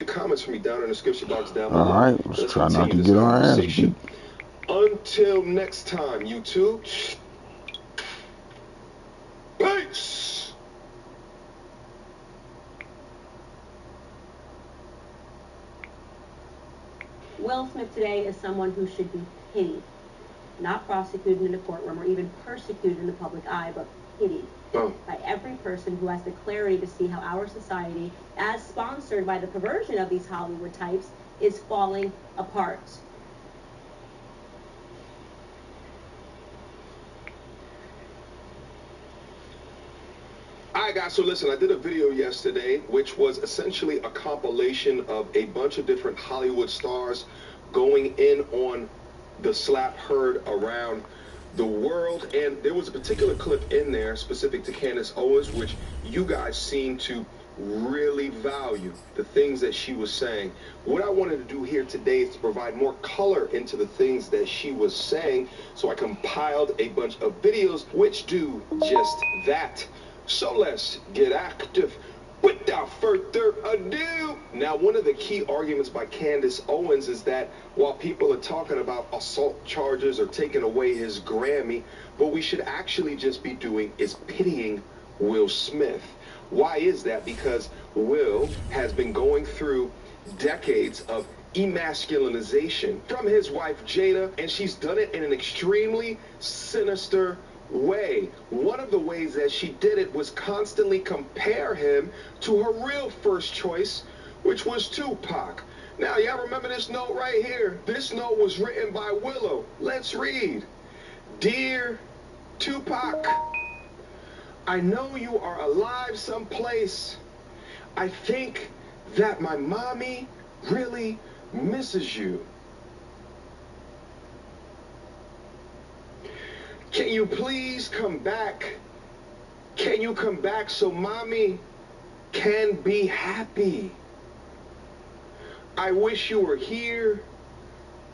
Comments for me down in the description box down below. All right, let's try not to get our ass beat. Until next time, YouTube. Peace. Will Smith today is someone who should be pitied, not prosecuted in a courtroom or even persecuted in the public eye, but pitied by every person who has the clarity to see how our society, as sponsored by the perversion of these Hollywood types, is falling apart. Alright guys, so listen, I did a video yesterday which was essentially a compilation of a bunch of different Hollywood stars going in on the slap heard around the world, and there was a particular clip in there specific to Candace Owens which you guys seem to really value the things that she was saying. What I wanted to do here today is to provide more color into the things that she was saying, so I compiled a bunch of videos which do just that. So let's get active. Without further ado, now one of the key arguments by Candace Owens is that while people are talking about assault charges or taking away his Grammy, what we should actually just be doing is pitying Will Smith. Why is that? Because Will has been going through decades of emasculinization from his wife Jada, and she's done it in an extremely sinister way. One of the ways that she did it was constantly compare him to her real first choice, which was Tupac. Now, y'all remember this note right here? This note was written by Willow. Let's read. Dear Tupac, I know you are alive someplace. I think that my mommy really misses you. Can you please come back? Can you come back so mommy can be happy? I wish you were here.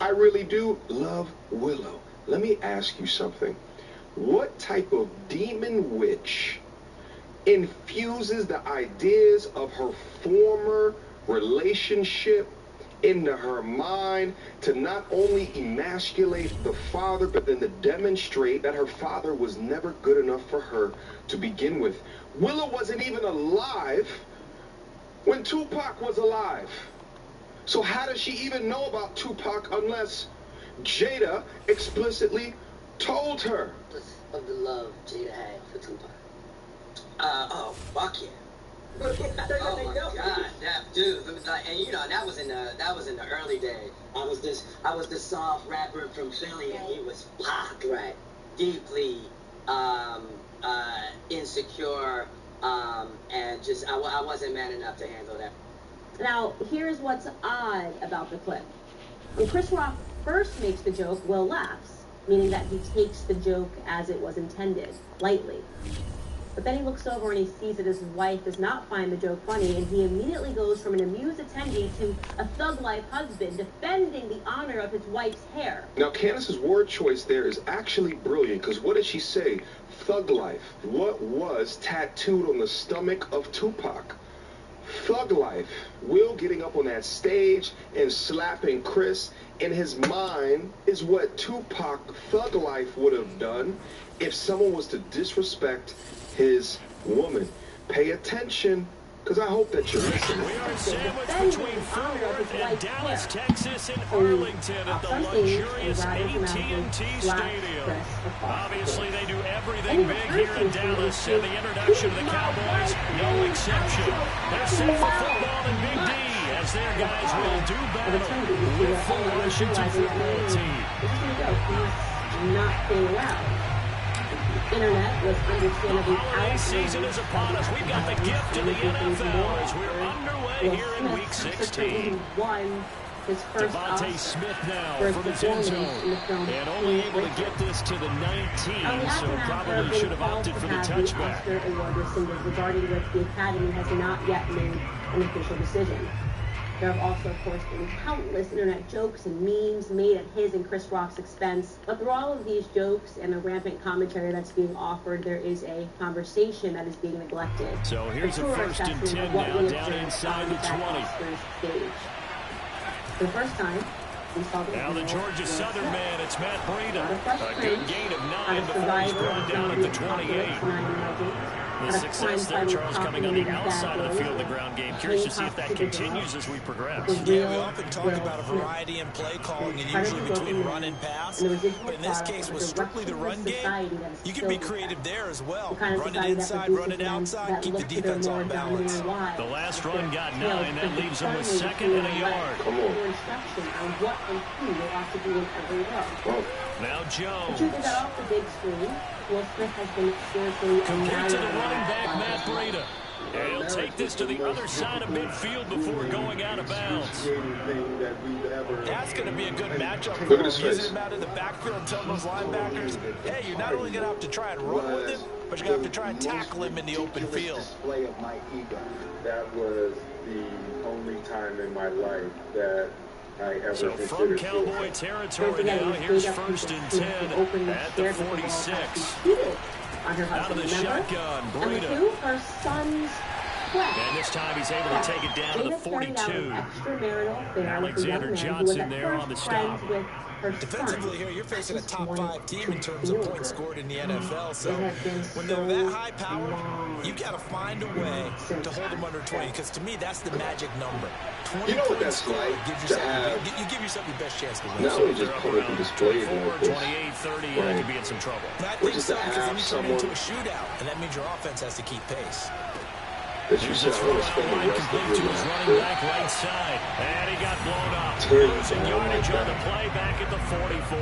I really do love Willow. Let me ask you something. What type of demon witch infuses the ideas of her former relationship into her mind to not only emasculate the father, but then to demonstrate that her father was never good enough for her to begin with? Willow wasn't even alive when Tupac was alive. So how does she even know about Tupac unless Jada explicitly told her? Of the love Jada had for Tupac. Oh, fuck yeah. Oh my God, that dude, and you know that was in the early days. I was this soft rapper from Philly, and he was Pac, right? Deeply insecure, and just I wasn't man enough to handle that. Now, here's what's odd about the clip. When Chris Rock first makes the joke, Will laughs, meaning that he takes the joke as it was intended, lightly. But then he looks over and he sees that his wife does not find the joke funny, and he immediately goes from an amused attendee to a thug-life husband defending the honor of his wife's hair. Now, Candace's word choice there is actually brilliant, because what did she say? Thug life. What was tattooed on the stomach of Tupac? Thug life. Will getting up on that stage and slapping Chris in his mind is what Tupac thug life would have done if someone was to disrespect his woman. Pay attention, because I hope that you're listening. We are sandwiched between Fort Worth and Dallas, Texas, and Arlington at the luxurious AT&T Stadium. Obviously, they do everything big here in Dallas, and the introduction of the Cowboys, no exception. They're set for football in Big D, as their guys will do battle with the Washington football team. Not being allowed. Internet was understandably holiday season is upon us. We've got the gift of the NFL as we're underway here in Week 16. Devontae Smith now from his end zone, and only able to get this to the 19, so probably should have opted for the touchback. Regarding which the Academy has not yet made an official decision. There have also, of course, been countless internet jokes and memes made at his and Chris Rock's expense. But through all of these jokes and the rampant commentary that's being offered, there is a conversation that is being neglected. So here's a 1st and 10 now, down inside the 20. Stage. For the first time, we saw now the Georgia Southern man, it's Matt Breida. A good gain of 9 before he's brought down at the 28. The success there, Charles, coming on the outside of the field, the ground game. Curious to see if that continues as we progress. Yeah, we often talk about a variety in play calling and usually between run and pass. But in this case, with strictly the run game, you can be creative there as well. Run it inside, run it outside, keep the defense on balance. The last run got 9. That leaves him with 2nd and a yard. Come on. Now Jones. The truth is that off the big screen, Will Smith has been seriously complete to the running back, Matt Breida. And he'll take this to the other side of midfield before going out of bounds. That's going to be a good matchup for him. Using him out of the backfield and telling those linebackers, hey, you're not only going to have to try and run with him, but you're going to have to try and tackle him in the open field. Display of my ego. That was the only time in my life that I ever so from Cowboy territory now, here's 1st and 10 at the 46. Out of the shotgun, Breida. And this time he's able to take it down to the 42. Alexander Johnson there on the stop. Defensively here, you're facing a top 5 team in terms of points scored in the NFL. So when they're that high powered, you got to find a way to hold them under 20. Because to me, that's the magic number. 20 you know what that's like to have. You give yourself your best chance to win. Not only just put it and display it like this. 28, 30, right. That could be in some trouble. And I think so, because then you turn into a shootout, and that means your offense has to keep pace. Here's a throw out line complete to his running back right side. And he got blown up. Losing yardage on the play back at the 44.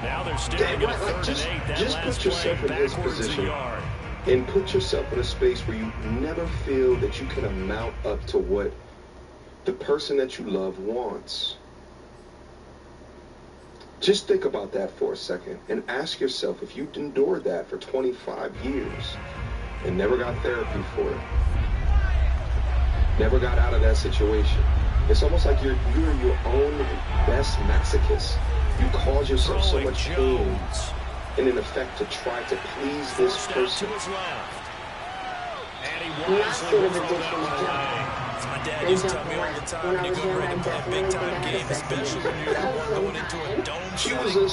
Now they're staring at a 3rd and 8. That just last put yourself play in his backwards a position yard. and put yourself in a space where you never feel that you can amount up to what the person that you love wants. Just think about that for a second and ask yourself if you endured that for 25 years and never got therapy for it, never got out of that situation. It's almost like you're your own best masochist. You cause yourself so much pain in an effect to try to please this person. And he wisely will throw that one away. My dad used to tell me all the time, when you get ready to play a big-time game, especially when you're the one going into a dome setting,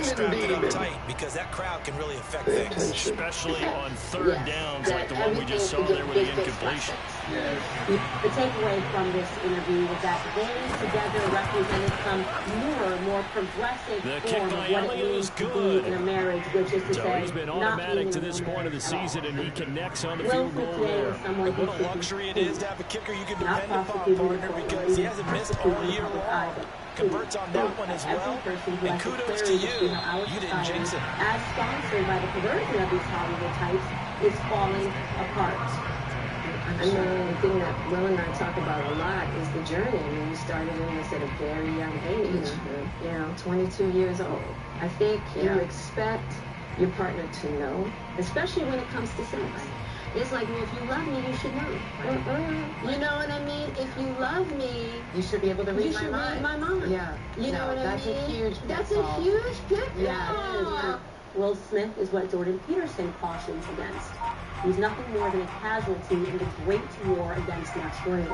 strap it up tight, because that crowd can really affect things. Especially on 3rd downs like the one we just saw there with the incompletion. The takeaway from this interview was that they together represented some newer, more progressive form of what it means to be in a marriage, which is to say, he's been automatic to this point of the season, and he connects on the field goal there. What a luxury it is to have a kicker you can depend upon, partner, because he hasn't missed all year long. Converts on that one as well, and kudos to you. You didn't jinx it. As sponsored by the conversion of these Hollywood types, is falling apart. I mean, the thing that Will and I talk about a lot is the journey. I mean, we started in this at a very young age, you know, 22 years old. I think you expect your partner to know, especially when it comes to sex. It's like, well, if you love me, you should know. You know what I mean? If you love me, you should be able to read my mind. Read my mind. Yeah. You know what I mean? That's a huge pitfall. That's a huge pitfall. Yeah. Will Smith is what Jordan Peterson cautions against. He's nothing more than a casualty in the great war against masculinity.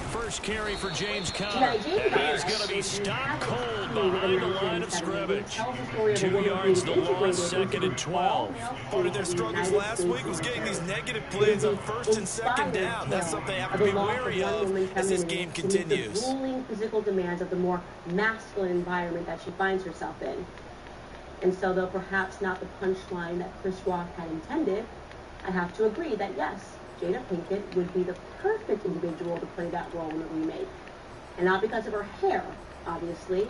First carry for James Conner. And he's going to be stopped cold behind the line of scrimmage. 2 yards the loss, 2nd and 12. Part of their struggles last week was getting these negative plays on 1st and 2nd down. That's something they have to be wary of as this game continues. The grueling physical demands of the more masculine environment that she finds herself in. And so, though perhaps not the punchline that Chris Rock had intended, I have to agree that yes, Jada Pinkett would be the perfect individual to play that role in the remake. And not because of her hair, obviously,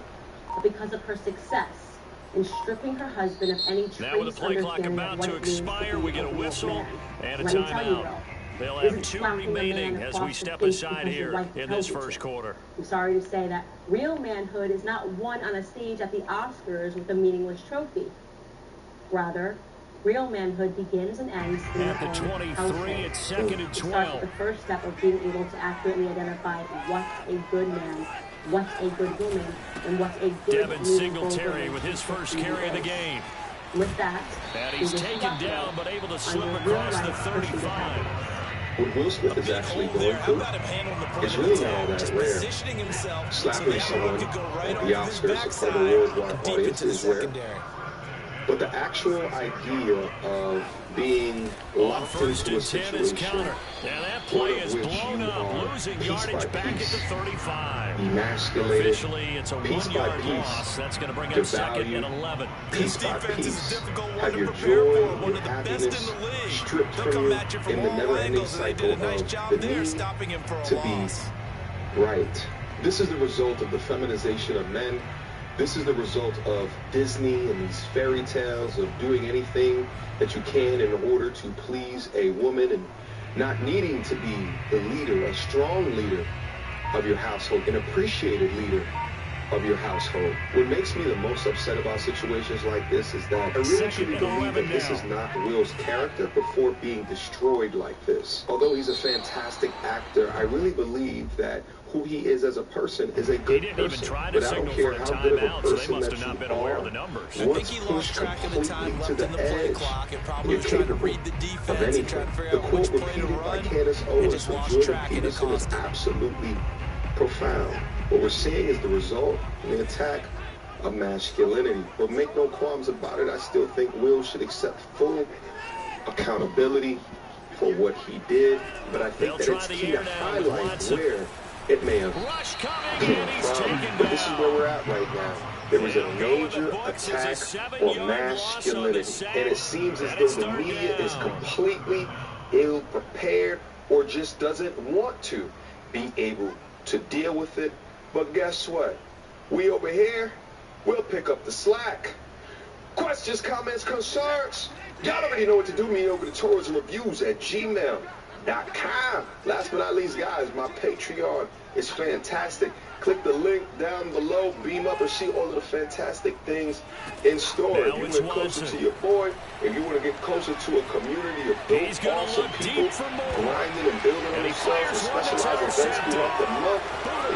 but because of her success in stripping her husband of any trace now with the play clock about to expire, we get a whistle and a timeout. They'll have 2 remaining as we step aside here in this first quarter. I'm sorry to say that real manhood is not won on a stage at the Oscars with a meaningless trophy. Rather, Real manhood begins and ends in at the 23, it's 2nd and 12. It starts with the first step of being able to accurately identify what's a good man, what's a good woman, and what's a good Devin Singletary with his first carry of the game. With that, and he's taken down, but able to slip across the 35. What Will Smith is actually going through is really not all that rare. Slapping someone at the Oscars in front of a worldwide audience is rare. But the actual idea of being locked into a situation play is blown up, losing yardage back at the 35. Emasculated, officially, it's a piece by one-yard loss. That's going to bring up 2nd and 11. Piece by piece, have your joy, your happiness stripped from you in the never-ending cycle of the need to be right. This is the result of the feminization of men. This is the result of Disney and these fairy tales of doing anything that you can in order to please a woman and not needing to be the leader, a strong leader of your household, an appreciated leader of your household. What makes me the most upset about situations like this is that I really truly believe that this is not Will's character before being destroyed like this. Although he's a fantastic actor, I really believe that who he is as a person is a good person. But I don't care how good of a person that you are. Once pushed completely to the edge, you're capable of anything. The quote repeated by Candace Owens from Jordan Peterson is absolutely profound. What we're seeing is the result of the attack of masculinity. But make no qualms about it, I still think Will should accept full accountability for what he did. But I think that it's key to highlight where it may have come from. But this is where we're at right now. There was a major attack on masculinity. And it seems as though the media is completely ill-prepared or just doesn't want to be able to deal with it. But guess what? We over here, we'll pick up the slack. Questions, comments, concerns? Y'all already know what to do. Me over the tourism reviews at gmail.com. Last but not least, guys, my Patreon is fantastic. Click the link down below, beam up and see all of the fantastic things in store. If you want closer to your boy, if you want to get closer to a community of dope, awesome people grinding and building on themselves and specialized events throughout the month,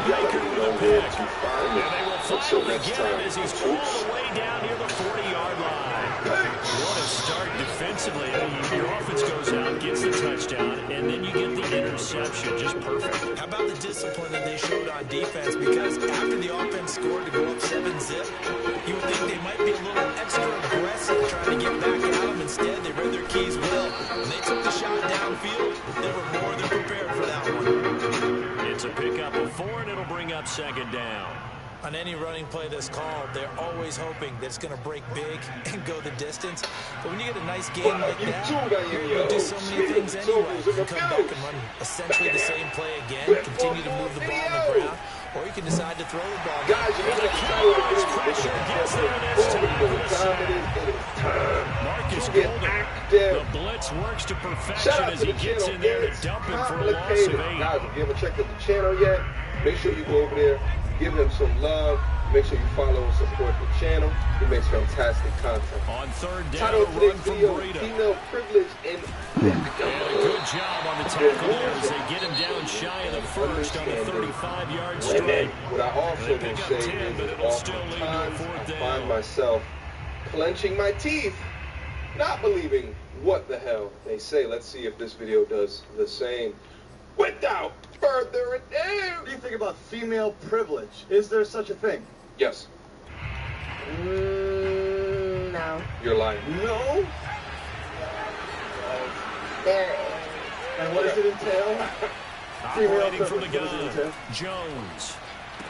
y'all already know where to find me. Until next time, troops. What a start defensively. I mean, your offense goes out, gets the touchdown, and then you get the interception. Just perfect. How about the discipline that they showed on defense? Because after the offense scored to go up 7-zip, you would think they might be a little extra aggressive trying to get back at them. Instead, they read their keys well. When they took the shot downfield, they were more than prepared for that one. It's a pickup of 4, and it'll bring up 2nd down. On any running play that's called, they're always hoping that it's going to break big and go the distance. But when you get a nice game like that, you're going to do so many things anyway. You can come back and run essentially the same play again, continue to move the ball on the ground, or you can decide to throw the ball. Guys, you know the Cowboys pressure gets there, and it's time. Marcus to get Golden. active. The blitz works to perfection Shout out as to he the gets channel. in there to It's dump him for a loss complicated. of 8. Guys, if you haven't checked out the channel yet, make sure you go over there, give him some love. Make sure you follow and support the channel. He makes fantastic content. On 3rd down, Title of run today's from video, Breida. female privilege and a good job on the tackle there as they get him down shy of the first on the 35-yard strike. What I also will say is oftentimes I find myself clenching my teeth, not believing what the hell they say. Let's see if this video does the same. Without further ado. What do you think about female privilege? Is there such a thing? Yes. No. You're lying. No? There is. And what does it entail? Operating from the gun, Jones.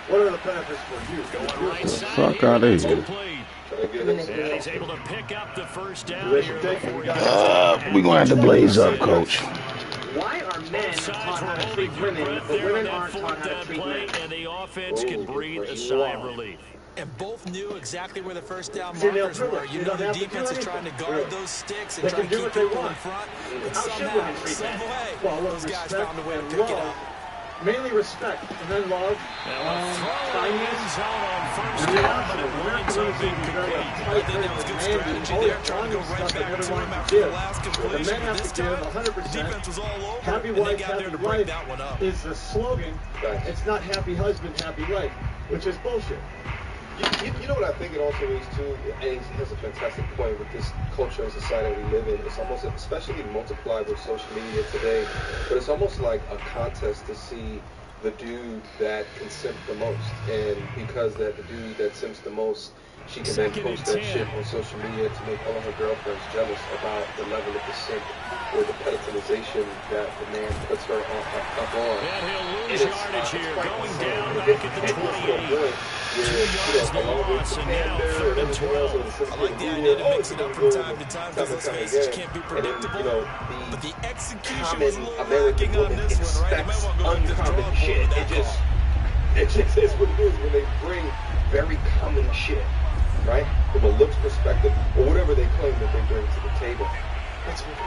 What are the benefits for you? Going right side. Fuck out of here. And he's able to pick up the first down here. We're going to have to blaze up, Coach. Why are men taught how to treat women, but women aren't taught how to treat men? And the offense can breathe a sigh of relief. And both knew exactly where the first down markers were. You know the defense is trying to guard those sticks and try to keep people in front. But somehow, some way, those guys found a way to pick it up. mainly respect, and then love, kindness, and the option. American women seem to be very uptight, very demanding, always wanting stuff they never wanted to give. The men have to give 100%. Happy wife, happy life is the slogan. It's not happy husband, happy life, which is bullshit. You know what I think it also is too, and he has a fantastic point with this culture and society we live in. It's almost, especially multiplied with social media today, but it's almost like a contest to see the dude that can simp the most, and because that the dude that simps the most, she can then post that shit on social media to make all of her girlfriends jealous about the level of the simp or the pedestalization that the man puts her up on. And he'll lose yardage here, going down back at the 28. 2 yards the loss, and now 3rd and 12. I like the idea to mix it up from time to time because let's face it, you can't be predictable. But the execution was a little lacking on this one, right? You might want to go with the drawing board with that call. It just is what it is when they bring very common shit, right? From a looks perspective, or whatever they claim that they bring to the table. That's what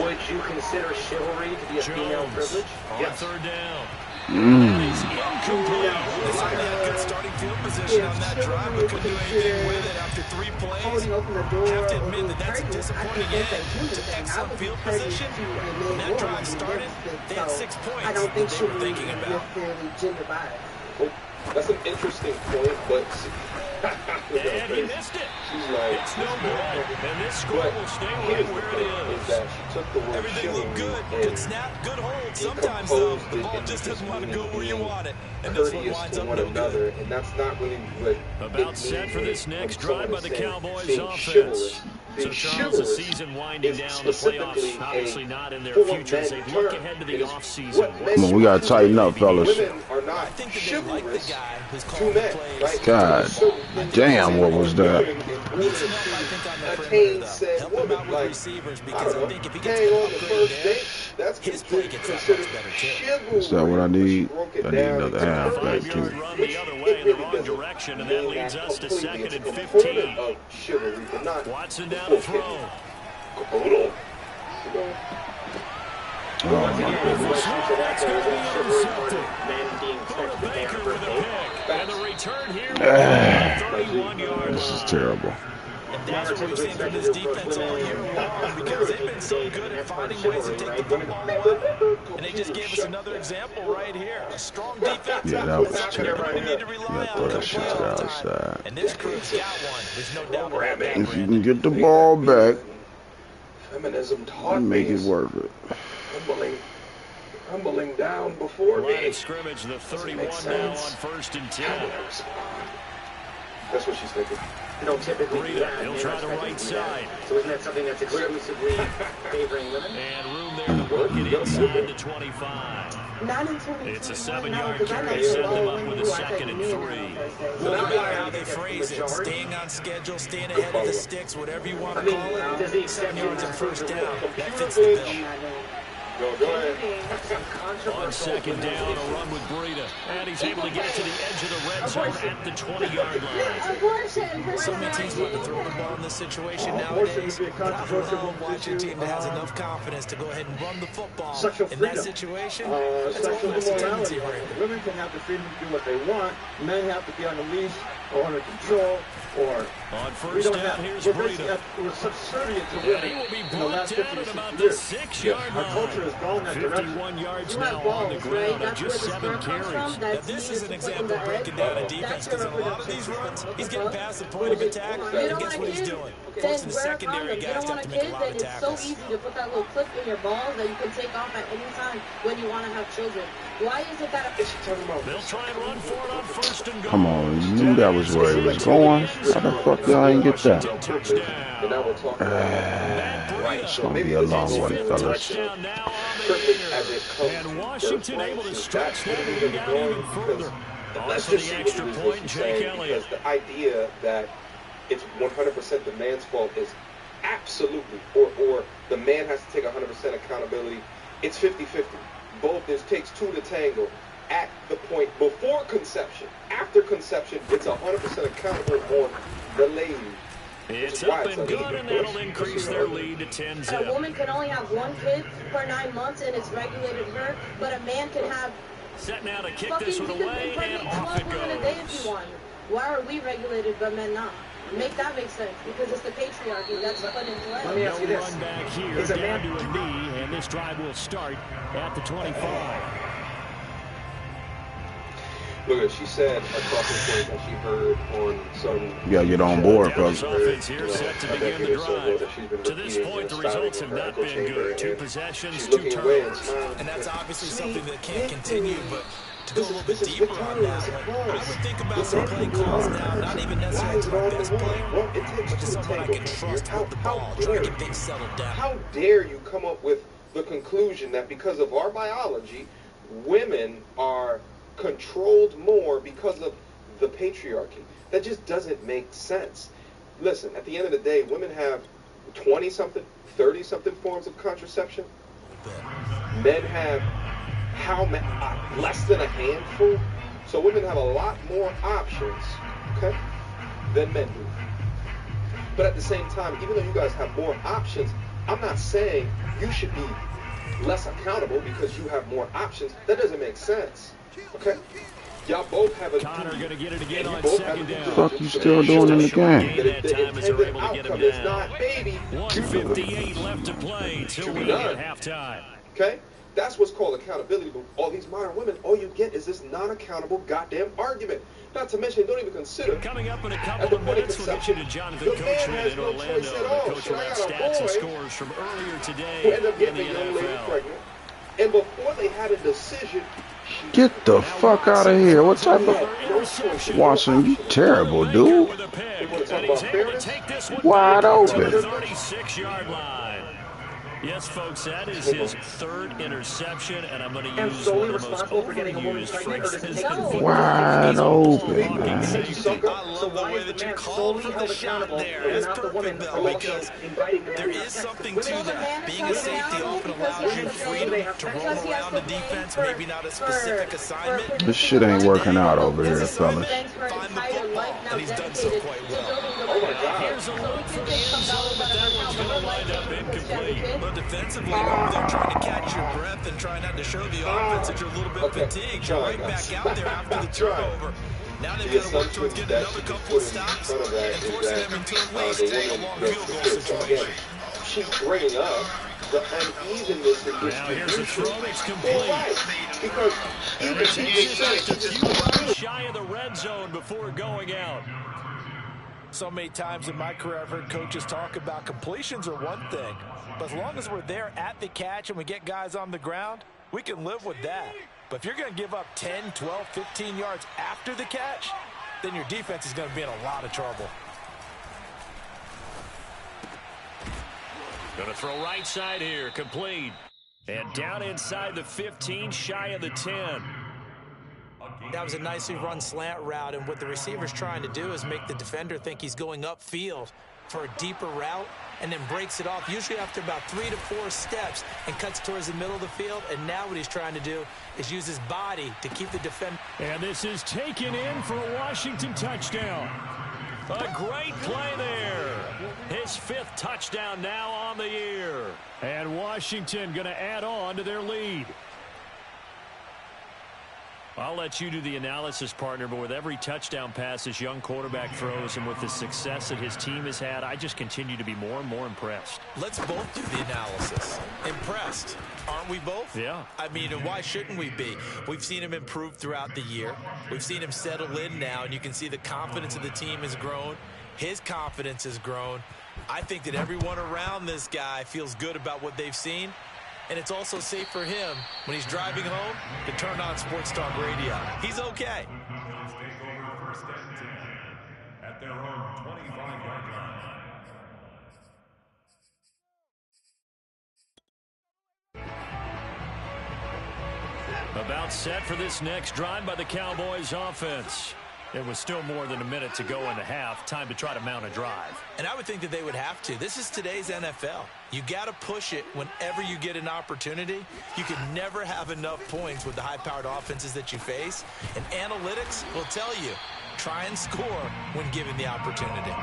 Would you consider chivalry to be a female privilege? On 3rd down. He's incomplete. They certainly had good starting field position on that drive, but couldn't do anything with it after 3 plays. Have to admit that that's a disappointing end to excellent field position. When that drive started, they had 6 points that they were thinking about. Well, that's an interesting point, but and he missed it. It's no good. And this score will stay right where it is. That she took the word everything looked good. Good snap, good hold. Sometimes, though, the ball just doesn't want to go where you want it. And this one winds up no good. And that's not really what about set for this next drive by the Cowboys offense. So, Charles, the season winding down, the playoffs obviously not in their future. As they look ahead to the offseason. Come on, we got to tighten up, fellas. Women are not chivalrous to men, right? God damn, what was that? Kane said, woman, like, I don't know, hang on the first date, that's considered chivalry. Is that what I need? I need another halfback, too. Run the other way in the wrong direction, and that leads us to 2nd and 15. Watson down to throw. Oh, my goodness. That's going to be intercepted. Baker with a pick. And the return here, 31-yard This is terrible. And that's what we've seen from this defense all year long, because they've been so good at finding ways to take the football away. And they just gave us another example right here. A strong defense. Yeah, that was terrible. We need to rely on that shit outside. And this crew's got one. There's no doubt about that. If you can get the ball back, feminism taught make it worth it. Humbling down before me. Line of scrimmage, the 31 now on 1st and 10. That's what she's thinking. You don't typically do that. He'll try the right side. So isn't that something that's exclusively favoring women? And room there to work it inside the 25. It's a 7-yard carry, set them up with a 2nd and 3. No matter how they phrase it, staying on schedule, staying ahead of the sticks, whatever you want to call it, 7 yards and 1st down, that fits the bill. Go ahead. On 2nd down, a run with Breida. And he's able to get it to the edge of the red zone at the 20-yard line. So many teams want to throw the ball in this situation nowadays. But I love watching a team that has enough confidence to go ahead and run the football. In that situation, that's almost a tendency right there. Women can have the freedom to do what they want. Men have to be on the leash or under control. Or on 1st down, here's Breida. We're subservient to women And he will be in the last brought 50 down to at about 60 the years. 6-yard line. Our culture has gone that direction. 51 yards now on the ground on just 7 carries. Now, this is an example of breaking down a defense, because in a lot of these runs, he's getting past the point of attack, and guess what he's doing? Forcing the secondary guys to have to make a lot of tackles. It's so easy to put that little clip in your balls that you can take off at any time when you want to have children. Why is it that they'll try and run for it on 1st and goal? Come on, you knew that was where he was going. How the fuck y'all ain't get that? It's going to be a long one, fellas. And Washington able to stretch that lead down even further. On for the extra point, Jake Elliott. The idea that it's 100% the man's fault is absolutely, or the man has to take 100% accountability. It's 50-50. Both, it takes two to tango at the point before conception. After conception, it's 100% accountable on the lady. It's up and good, and that'll increase their lead to 10-0. A woman can only have 1 kid per 9 months, and it's regulated her, but a man can have... Set now to kick this one away, and off it goes. A day if you want. Why are we regulated, but men not? Make that make sense, because it's the patriarchy that's put in play. Let me ask you this. Run back here, Is a down man... to a knee, and this drive will start at the 25. Look, she said a talking point that she heard on some... You gotta get on board, Dallas offense here set to begin the drive. To this point, the results have not been good. 2 possessions, 2 turnovers. And that's obviously something that can't continue, but to go a little bit deeper on that one, I would think about some play calls now, not even necessarily to my best player, but to someone I can trust with the ball, try to get things settled down. How dare you come up with the conclusion that because of our biology, women are controlled more because of the patriarchy? That just doesn't make sense. Listen, at the end of the day, women have 20-something, 30-something forms of contraception. Men have less than a handful. So women have a lot more options, okay, than men do. But at the same time, even though you guys have more options, I'm not saying you should be less accountable because you have more options. That doesn't make sense. Okay? Y'all both have a Connor gonna get it again on second down. What the fuck you still doing in the game? That time as they're able to get him is down. not, baby. 1:58 left to play till we hit halftime. Okay? That's what's called accountability. But all these modern women, all you get is this non-accountable goddamn argument. Not to mention, don't even consider. Coming up in a couple of minutes, we'll get you to Jonathan Coachman in Orlando. The coach will have stats and scores from earlier today in the NFL. And before they had a decision, Get the fuck out of here. What type of... Watson, you terrible, dude. Wide open. 36-yard line. Yes, folks, that is his 3rd interception, and I'm going to use one of the most overused phrases. Wide open, man. I love the way that you called for the shot there. It's perfect, though, because there is something to that. Being a safety often allows you freedom to roll around the defense, maybe not a specific assignment. This shit ain't working out over here, fellas. Find the football, and he's done so quite well. oh my God. Here's a look for the end zone, but that one's going to wind up incomplete. But defensively, they're trying to catch your breath and trying not to show the offense that you're a little bit fatigued. You're right back out there after the turnover. Now they've got to work towards getting another couple of stops and forcing them into at least a long field goal situation. She's bringing up the unevenness in this. Now here's a throw that's complete. Because and it takes just a few yards shy of the red zone before going out. So many times in my career, I've heard coaches talk about completions are one thing, but as long as we're there at the catch and we get guys on the ground, we can live with that. But if you're going to give up 10, 12, 15 yards after the catch, then your defense is going to be in a lot of trouble. Going to throw right side here, complete. And down inside the 15, shy of the 10. That was a nicely run slant route, and what the receiver's trying to do is make the defender think he's going upfield for a deeper route and then breaks it off, usually after about 3 to 4 steps, and cuts towards the middle of the field. And now what he's trying to do is use his body to keep the defender. And this is taken in for a Washington touchdown. A great play there. His 5th touchdown now on the year. And Washington going to add on to their lead. I'll let you do the analysis, partner, but with every touchdown pass this young quarterback throws and with the success that his team has had, I just continue to be more and more impressed. Let's both do the analysis. Impressed. Aren't we both? Yeah. I mean, and why shouldn't we be? We've seen him improve throughout the year. We've seen him settle in now, and you can see the confidence of the team has grown. His confidence has grown. I think that everyone around this guy feels good about what they've seen. And it's also safe for him when he's driving home to turn on Sports Talk Radio. He's okay. At their own 25-yard line. About set for this next drive by the Cowboys offense. It was still more than a minute to go in the half. Time to try to mount a drive. And I would think that they would have to. This is today's NFL. You got to push it whenever you get an opportunity. You can never have enough points with the high-powered offenses that you face. And analytics will tell you, try and score when given the opportunity.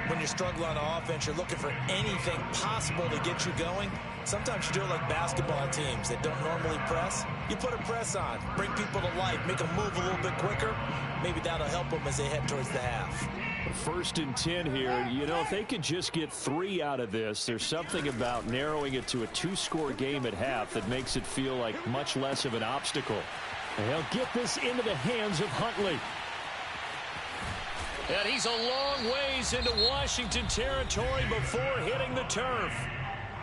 when you're struggling on offense, you're looking for anything possible to get you going. Sometimes you do it like basketball teams that don't normally press. You put a press on, bring people to life, make them move a little bit quicker. Maybe that'll help them as they head towards the half. 1st and 10 here. You know, if they could just get 3 out of this, there's something about narrowing it to a 2-score game at half that makes it feel like much less of an obstacle. And they'll get this into the hands of Huntley. And he's a long ways into Washington territory before hitting the turf.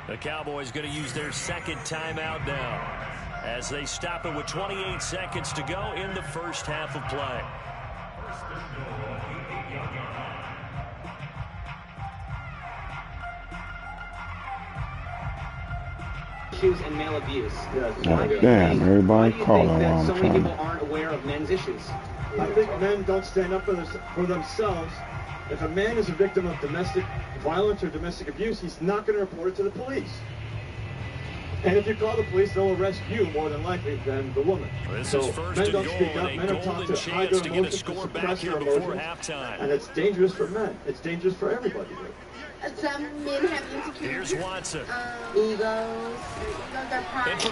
The Cowboys going to use their 2nd timeout now as they stop it with 28 seconds to go in the first half of play. Issues and male abuse. Oh, damn, everybody calling while I'm so many trying people to. aren't aware of men's issues. I think men don't stand up for themselves. If a man is a victim of domestic violence or domestic abuse, he's not going to report it to the police. And if you call the police, they'll arrest you more than likely than the woman. This so is 1st men and don't goal speak up. and Men a are taught golden to hide chance their to get a emotions, to score back suppress here their before emotions. halftime. And it's dangerous for men. It's dangerous for everybody. Some men have insecurities. Here's Watson. Egos. Their pride. Get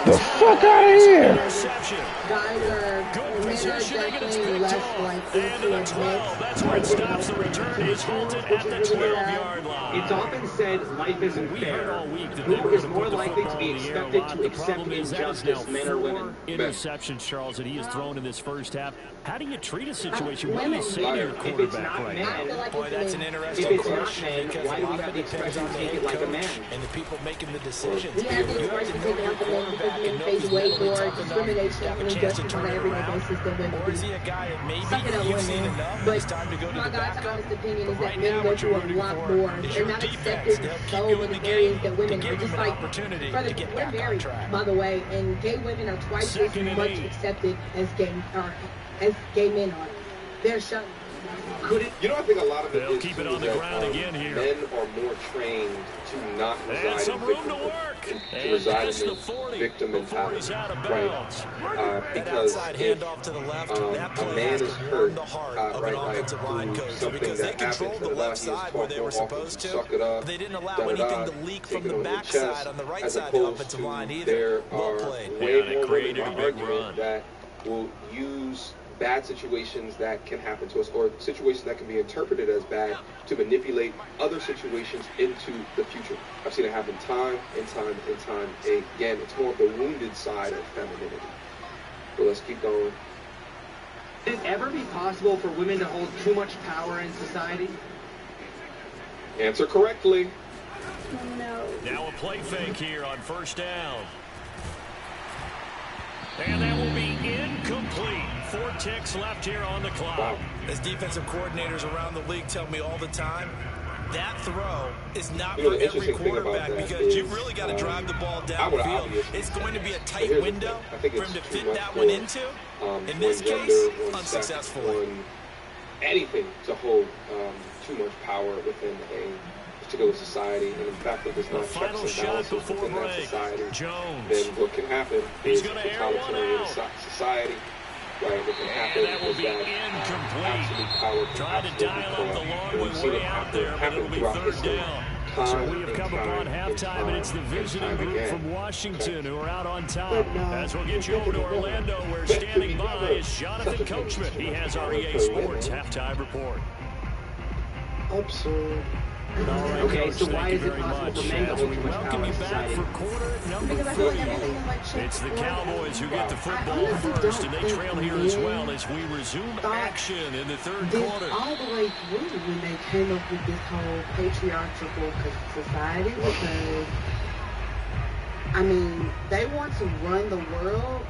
the fuck out of here! Interception. Guys Good positioning, and it's definitely picked less off. likely And to to the 12. That's where it stops. The return is halted at the 12-yard line. It's often said life isn't We heard fair. all week that they Who were is going to more put the likely to football be in the air a expected lot. to The accept problem is that is now injustice, men or women? 4 interceptions, Charles, that he has thrown in this first half. How do you treat a situation? What do you say to your If it's quarterback not right men, now? Boy, that's an interesting if it's not question men, because why a do we lot have of the it depends expression on the take head it like a man? coach and the people making the decisions. We have the You have expression to know taken your out the men quarterback because and men know face he's way mentally more tough enough to discrimination have a and chance to injustice turn on it an everyday around. basis than women Or is do. he a guy that maybe Suck it up, you've seen women. enough, But it's time to go to my the God's backup? honest opinion is But that right men now, go what through you're a rooting lot for more. is They're your not defense. accepted They'll keep so you in in the areas game that to women give are just them an like, opportunity for the, to get we're back on married, track. by the way, and gay women are twice as 2nd and much 8. accepted as gay men are. They're shut. You know, I think a lot of it They'll is keep it too on the that, ground again here. men are more trained to not And reside some in room victim, to work. to And reside past in the 40 victim before he's mentality, out of right? bounds. That Because outside if handoff to the left, that a play man has is to warm hurt, the heart of right, an like offensive line through coach something because they that happened controlled to the the left left, he is side where taught they to were walk supposed and to, suck it up, but they didn't allow da-da-da, anything to leak take from it the on your backside chest, on the right as side of the opposed offensive to line either. there Well are played. way Yeah, they more women, created my a big argument, run. that will use bad situations that can happen to us, or situations that can be interpreted as bad, to manipulate other situations into the future. I've seen it happen time and time and time again. It's more of the wounded side of femininity. But let's keep going. Could it ever be possible for women to hold too much power in society? Answer correctly. No. Now a play fake here on 1st down. And that will be incomplete. 4 ticks left here on the clock. Wow. As defensive coordinators around the league tell me all the time, that throw is not You know, for the every interesting thing about quarterback that because is, you've really got to drive the ball I would downfield. obviously It's going to be a but tight here's the window thing. I think for it's him to too fit much that for, one into. In this one case, gender, one unsuccessful. sex, one anything to hold too much power within a particular society. And in fact, if there's not checks Final and shot balances before within that break. society, Jones. then what can happen He's is gonna air one totalitarian out. society. Right, what can happen And that will is be that incomplete. absolute power can Trying to absolutely dial up corrupt. the And long we've seen way it out there, but it'll be throughout 3rd history. down. Time So we have and come time upon and halftime, and it's the time visiting and time group again. from Washington who are out on top. But no, As we'll get you over to Orlando, where standing by is Jonathan Coachman. He has our EA Sports halftime report. Absurd. All right, Okay, Coach, so why thank you is it very possible much. for men to As hold we too much welcome power you in back society? for quarter number Because I feel like 3. everything is like It's the checked Cowboys who get the I football honestly first, don't and they think trail here as men well as we resume action in the 3rd This quarter. all the way through when they came up with this whole patriarchal society, because I mean they want to run the world,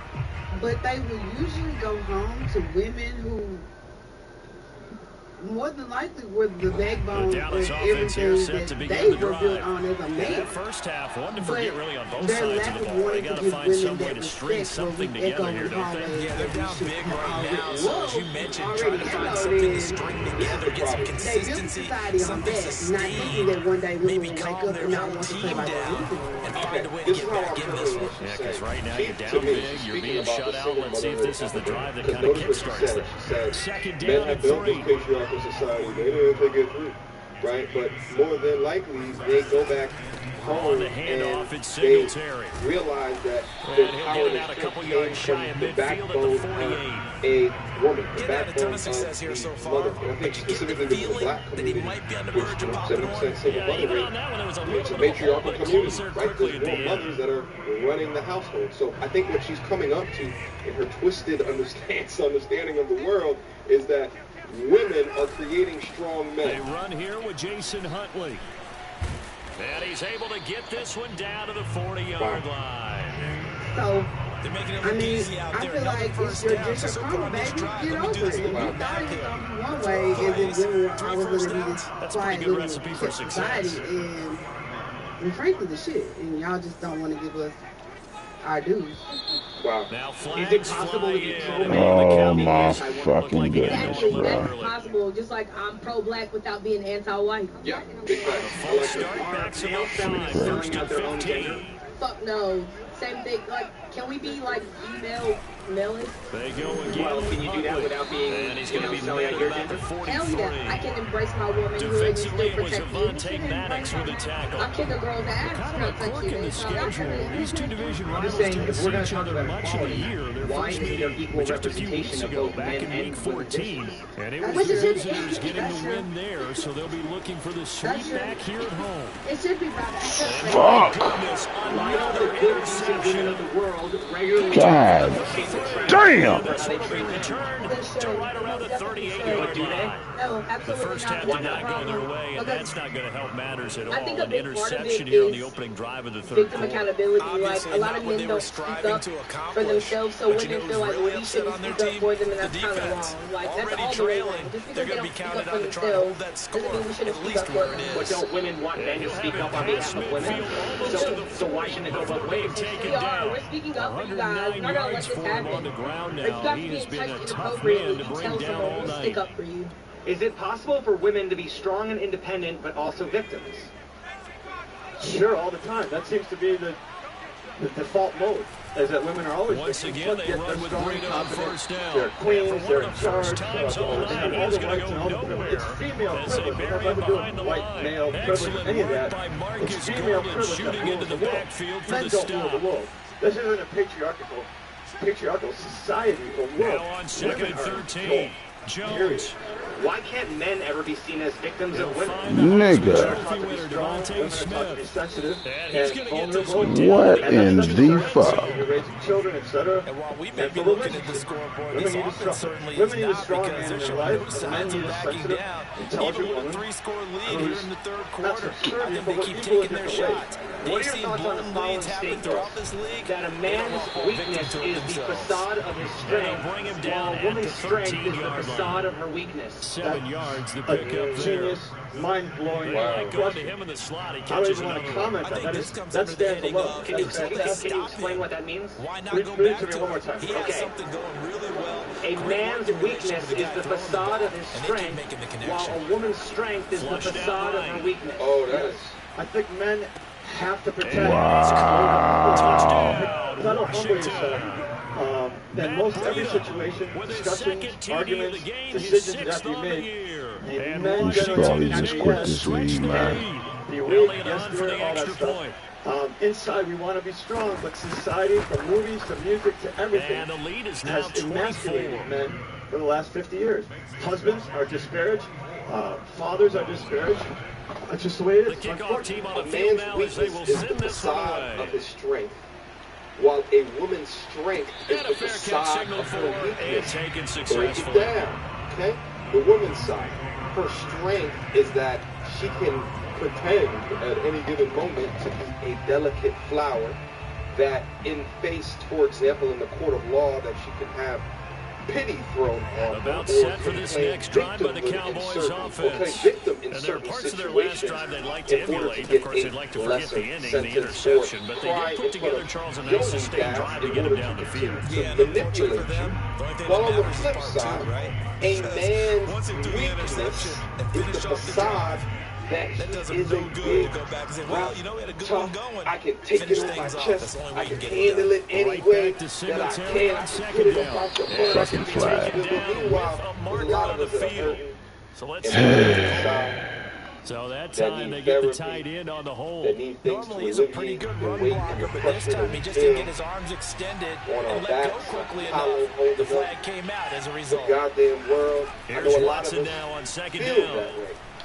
but they will usually go home to women who more than likely were the backbone of Dallas offense here everything set to that begin they the were built drive. on as a In man. that first half, one to forget really on both Their sides lack of the of ball. They wanting got to to give find women some way that to string respect something will together echo here, in don't they? hallways. Yeah, they're down big right now, so as you mentioned, already trying to find handled something to it. string together, get some They built consistency, society on something that, not thinking sustained, that one day women maybe will wake calm up their and not whole want to play team by their down rules. and find a way to This get is how back our in this one. president Yeah, because right now She- you're to down me, big, she's you're speaking being about shut the out. single Let's see if mother this is the drive that because kind of notice what she kickstarts said. them. She said, 2nd men down have and built 3. this patriarchal society. They didn't think it through. right? But more than likely, they go back home and they realize that their power and strength came from the backbone of a woman, the backbone of the mother. And I think specifically within the black community, which 70% single mother rate, it's a matriarchal community, right? There's more mothers that are running the household. So I think what she's coming up to in her twisted understanding of the world is that women are creating strong men. They run here with Jason Huntley. And he's able to get this one down to the 40-yard line. So, I mean, I feel like it's your just a karma, baby. Get over it. If you thought it was going to be one way, and then I was going to be this quiet little society, and frankly, the shit. And y'all just don't want to give us our dues. Wow. Is it possible to control men? Oh my fucking goodness, Exactly, bro. that's possible. Just like I'm pro-black without being anti-white. Yeah, big facts. Fuck no. Same thing. Like, can we be like female male-ish? They go again. Well, can you do that without being, and he's going to be selling out your gender? Hell yeah, I can embrace my woman who is still protect you. With a tackle. I'll kick a girl's ass. Kind of a quirk in the schedule. These two division rivals tend to see each other much of the year. Their first meeting was just a few weeks ago, back in week 14. And it was the visitors getting the win there, so they'll be looking for the sweep back here at home. It should be about Fuck! God damn! Right around the 38-yard line. No, absolutely the first half did not go their way, and that's not going to help matters at all. An interception here on the opening drive of the third victim accountability. Like, a lot of men don't speak up for themselves, so women feel like, well, we shouldn't speak up for them, and that's kind of wrong. Like, that's all the way wrong. Just because they don't speak up for themselves doesn't mean we shouldn't speak up for them. But don't women want men to speak up on behalf of women? So why shouldn't it go both ways? We are. We're speaking up for you guys. We're not going to let this happen. If you have to be touched inappropriately, you tell someone to stick up for you. Is it possible for women to be strong and independent, but also victims? Sure, all the time. That seems to be the default mode, is that women are always once again, they run with Breda on first down. They're queens, they're in charge, times all night, all the he's going rights to and go all the privilege. It's nowhere. female As they privilege. It bury has him nothing to do behind with the white line. male privilege, Excellent any of work that. by It's Marcus female Gordon privilege that shooting rules into the world. backfield for Men the don't rule the stop. world. This isn't a patriarchal society or world. Now on second Women and are 13. Jones. Why can't men ever be seen as victims of women? Nigga. What in the fuck? You're raising children, etc. And while we may be looking at the scoreboard, this offense certainly is not, because there show no signs of backing down. Even with a 3-score lead here in the third quarter, I think they keep taking their shots. They've seen blown leads happen throughout this league. That a man's weakness is the facade of his strength, while a woman's strength is the facade of her weakness. 7 yards to pick up there. Genius, mind-blowing. Going to him in the slot. He I don't catches even want to another comment one. on that. That stands alone. Can you explain what that means? Why not Read go to me back to one more him? time. He has something going really well. A man's weakness is the facade of his strength, while a woman's strength is the facade of her weakness. Oh, that is. I think men have to protect. Touchdown. That'll humble yourself. In most every situation, discussions, arguments, decisions that have to be made, men Charlie just quit this league, man. the weak, yesterday, all that stuff. Inside, we want to be strong, but society, from movies to music to everything, And the lead is now has emasculated men for the last 50 years. Husbands are disparaged. Fathers are disparaged. That's just the way it is. The kickoff team on A the field man's now as they will weakness is the send this one facade away. of his strength, while a woman's strength is And the a fair catch facade signal of for her and weakness. taken Break it successfully. down, okay? The woman's side, her strength is that she can pretend at any given moment to be a delicate flower that in face, for example, in the court of law, that she can have pity thrown on About her, set or for can this play next drive by the victimhood in Cowboys certain- or play offense. victim in And there are certain parts of their last situations drive they'd like to in order emulate. get Of course, they'd a like to forget lesser the ending, the sentence, interception, or but they cry did put in front together, of Charles, a nice Jones sustained guys drive to in get him order down the to field. Yeah, manipulate for them, you. the only thing While that on the matters is flip part two, side, right? a man's Once he threw the weakness interception and is finished the off the facade drive, that that does he him is no a good big, to go back and say, well, you know, we had a good tough, one going. I can take Finish it on my things off. chest, That's the only I way you can can get it handle done. it any Right way back to that I Singletary can. on I can second put it down. across the Yeah, board, I that's can gonna be be taken taken to down the with meanwhile. a There's a marker lot on of the us that are field. hurting So let's in the side. So that time they get the tight end on the hole. Normally he's a pretty good run blocker, but this time he just didn't get his arms extended and let go quickly enough. The flag came out as a result. The goddamn world. Here's Watson now on second down.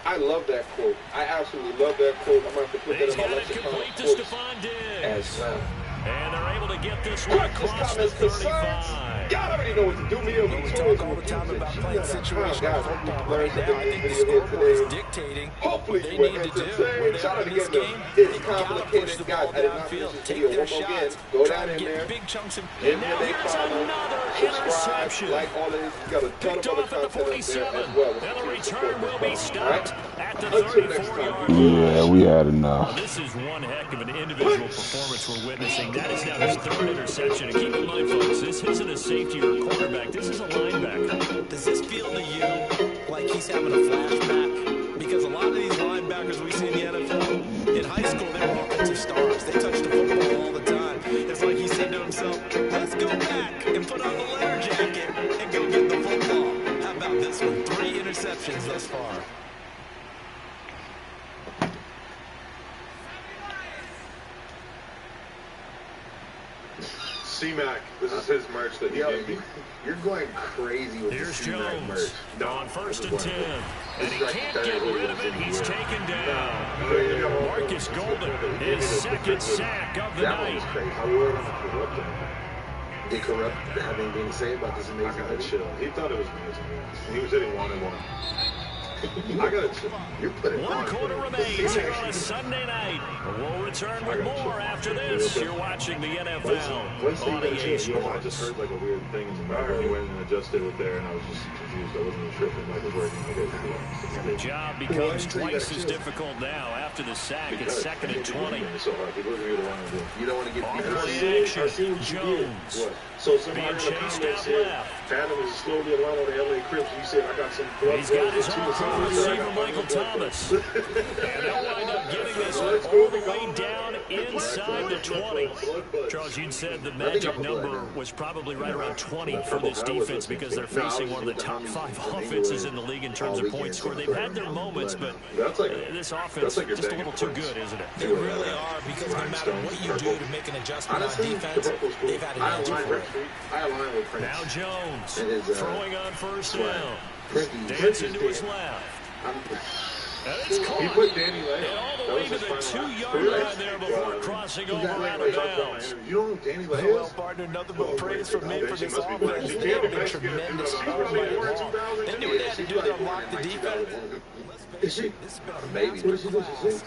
I love that quote. I absolutely love that quote. I'm going to have to put that in my lexicon as well. And they're able to get this one across the 35. Y'all already know what to do. We talk all the time about playing situational football. Right now, I think the scoreboard is dictating what they need to do. Where they are in this game, they gotta push the ball downfield, take their shots, try to get big chunks of. And now here's another interception. Picked off at the 47. And the return will be stopped at the 34-yard line. Yeah, we had enough. This is one heck of an individual performance we're witnessing. That is now his third interception. And keep in mind, folks, this isn't a safety or a quarterback. This is a linebacker. Does this feel to you like he's having a flashback? Because a lot of these linebackers we see in the NFL, in high school, they were offensive stars. They touched the football all the time. It's like he said to himself, let's go back and put on the leather jacket and go get the football. How about this one? 3 interceptions thus far. C-Mac, this is his merch that he gave me. You're going crazy with Here's the C-Mac merch. Jones on first and 10. And he can't get rid of it. He's taken down. Marcus Golden, his second sack of the night. I wore it on the corrupt. They corrupt having anything to say about this amazing chill. He thought it was amazing. He was hitting 1-1. I gotta chill. You're putting one quarter remains here on a Sunday night. We'll return with more after this. You're watching the NFL on EA Sports. I just heard like a weird thing in the mirror. He went and adjusted it there, and I was just confused. I wasn't sure if it was working. The job becomes twice as difficult now after the sack. It's 2nd and 20. You don't want to get action. Jones. So somebody in the comments said, Adam is slowly around on the LA Crips. You said, I got some blood. He's got his arm on receiver Michael Thomas. And they'll wind up getting this one all the way down inside the 20. Charles, you'd said the magic number was probably right around 20 for this defense because they're facing one of the top 5 offenses in the league in terms of points scored. They've had their moments, but this offense is just a little too good, isn't it? They really are, because no matter what you do to make an adjustment on defense, they've had an answer for it. Now Jones throwing on first down. Dancing to his left. And it's caught. He put Danny Lane. And all the way to the 2-yard line there before crossing over out of bounds. You know who Danny Lane is? Well, partner, nothing but praise from me for this offense. They've been tremendous all night long. They knew what they had to do to unlock the defense. This has been a massive performance.